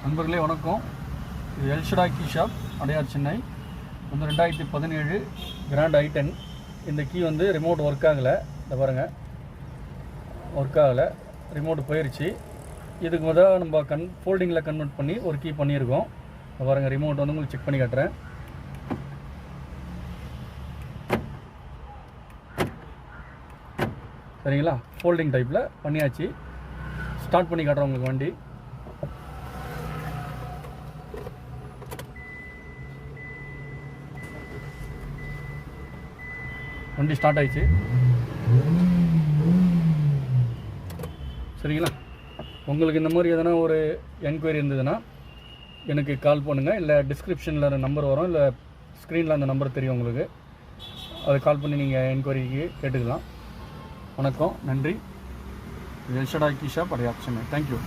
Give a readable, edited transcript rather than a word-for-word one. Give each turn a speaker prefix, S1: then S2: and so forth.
S1: நண்பர்களே வணக்கம். இது எல்ஷடா கீ ஷாப், அடையார், சென்னை. வந்து 2017 கிராண்ட் i10. இந்த கீ வந்து ரிமோட் ஒர்க் ஆகலை. இந்த பாருங்கள், ஒர்க் ஆகலை, ரிமோட் போயிடுச்சு. இதுக்கு முதல் நம்ம ஃபோல்டிங்கில் கன்வெர்ட் பண்ணி ஒரு கீ பண்ணியிருக்கோம். இந்த பாருங்கள், ரிமோட் வந்து உங்களுக்கு செக் பண்ணி காட்டுறேன். சரிங்களா, ஃபோல்டிங் டைப்பில் பண்ணியாச்சு. ஸ்டார்ட் பண்ணி காட்டுறேன் உங்களுக்கு வண்டி. வண்டி ஸ்டார்ட் ஆயிடுச்சு. சரிங்களா, உங்களுக்கு இந்த மாதிரி எதனா ஒரு என்கொயரி இருந்ததுன்னா எனக்கு கால் பண்ணுங்கள். இல்லை டிஸ்கிரிப்ஷனில் நம்பர் வரும், இல்லை ஸ்க்ரீனில் அந்த நம்பர் தெரியும் உங்களுக்கு. அதை கால் பண்ணி நீங்கள் என்கொயரிக்கு கேட்டுக்கலாம். வணக்கம், நன்றி. எல்ஷடா key shop, Adyar, Chennai. Thank you.